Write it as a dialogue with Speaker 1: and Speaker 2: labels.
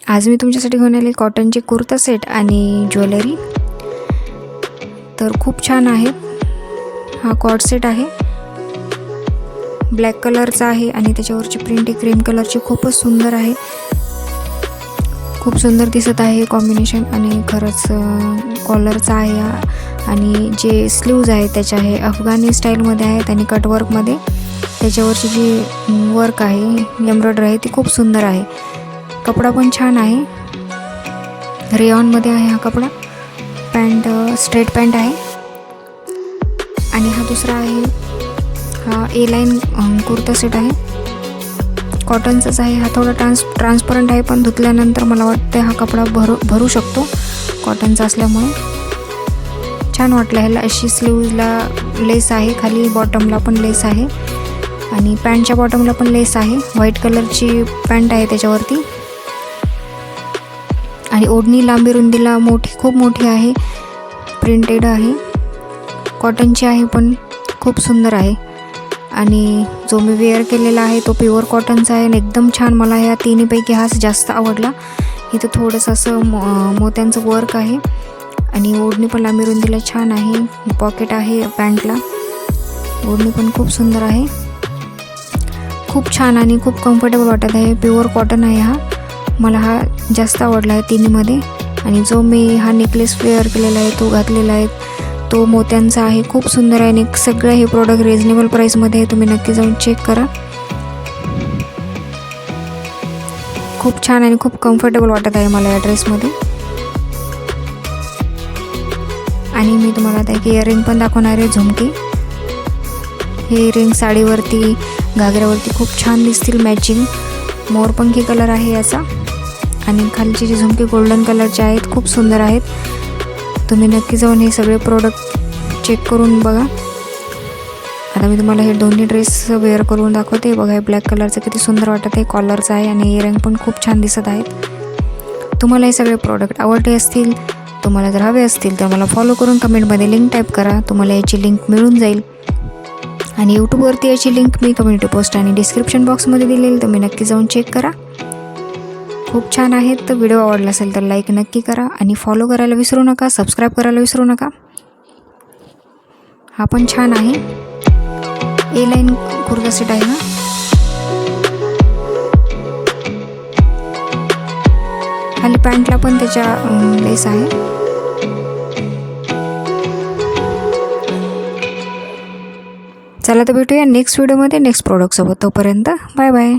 Speaker 1: आज मी तुमच्यासाठी घेऊन आले कॉटनचे कुर्ता सेट आणि ज्वेलरी। तर खूप छान आहे। हा कॉट सेट आहे, ब्लॅक कलरचा आहे आणि त्याच्यावरची प्रिंट क्रीम कलरची खूपच सुंदर आहे। खूप सुंदर दिसत आहे कॉम्बिनेशन आणि खरंच कॉलरचा आहे हा। आणि जे स्लीव्ज आहे त्याचे आहे अफगाणी स्टाईलमध्ये आहेत आणि कटवर्कमध्ये त्याच्यावरची जी वर्क आहे एम्ब्रॉयडरी आहे ती खूप सुंदर आहे। कपडा पण छान आहे, रेयॉनमध्ये आहे हा कपडा। पॅन्ट स्ट्रेट पॅन्ट आहे आणि हा दुसरा आहे, हा ए लाईन कुर्ता सेट आहे, कॉटनचाच आहे। हा थोडा ट्रान्सपरंट आहे पण धुतल्यानंतर मला वाटतं हा कपडा भरू शकतो कॉटनचा असल्यामुळे। छान वाटलं ह्याला। अशी स्लीव्जला लेस आहे, खाली बॉटमला पण लेस आहे आणि पॅन्टच्या बॉटमला पण लेस आहे। व्हाईट कलरची पॅन्ट आहे त्याच्यावरती आणि ओढणी लांबी रुंदीला खूप मोठी आहे, प्रिंटेड आहे, कॉटनची आहे पण खूप सुंदर आहे। आणि जो मी वेअर केलेला आहे तो प्युअर कॉटनचा आहे आणि एकदम छान। मला ह्या तिन्हीपैकी हाच जास्त आवडला। इथं थोडंसं असं मोत्यांचं वर्क आहे आणि ओढणी पण लांबी रुंदीला छान आहे, पॉकेट आहे पॅन्टला, ओढणी पण खूप सुंदर आहे। खूप छान आणि खूप कम्फर्टेबल वाटत आहे। प्युअर कॉटन आहे हा, मला हा जास्त आवडला आहे तिन्हीमध्ये। आणि जो मी हा नेकलेस वेअर केलेला आहे तो घातलेला आहे तो मोत्यांचा आहे, खूप सुंदर आहे आणि सगळं हे प्रोडक्ट रिजनेबल प्राईसमध्ये आहे, तुम्ही नक्की जाऊन चेक करा। खूप छान आणि खूप कम्फर्टेबल वाटत आहे मला या ड्रेसमध्ये। आणि मी तुम्हाला आता एक इयरिंग पण दाखवणार आहे, झुमकी। हे इयरिंग साडीवरती घागऱ्यावरती खूप छान दिसतील मॅचिंग। मोरपंखी कलर आहे याचा आणि खालची जी झुमकी गोल्डन कलरचे आहेत, खूप सुंदर आहेत। तुम्ही नक्की जाऊन हे सगळे प्रोडक्ट चेक करून बघा। आता मी तुम्हाला हे दोन्ही ड्रेस वेअर करून दाखवते। बघा हे ब्लॅक कलरचं किती सुंदर वाटत आहे, कॉलरचं आहे आणि इयरिंग पण खूप छान दिसत आहेत। तुम्हाला हे सगळे प्रोडक्ट आवडले असतील, तुम्हाला जर हवे असतील तर मला फॉलो करून कमेंटमध्ये लिंक टाईप करा, तुम्हाला याची लिंक मिळून जाईल। आणि यूट्यूबवरती याची लिंक मी कम्युनिटी पोस्ट आणि डिस्क्रिप्शन बॉक्समध्ये दिलेली, तुम्ही नक्की जाऊन चेक करा। खूप छान आहेत। तर व्हिडिओ आवडला असेल तर लाईक नक्की करा आणि फॉलो करायला विसरू नका, सबस्क्राईब करायला विसरू नका। हा पण छान आहे, ए लाईन कुर्ता सेट आहे हा। खाली पॅन्टला पण त्याच्या लेस आहे। चला तर भेटूया नेक्स्ट व्हिडिओमध्ये नेक्स्ट प्रोडक्टसोबत। तोपर्यंत बाय बाय।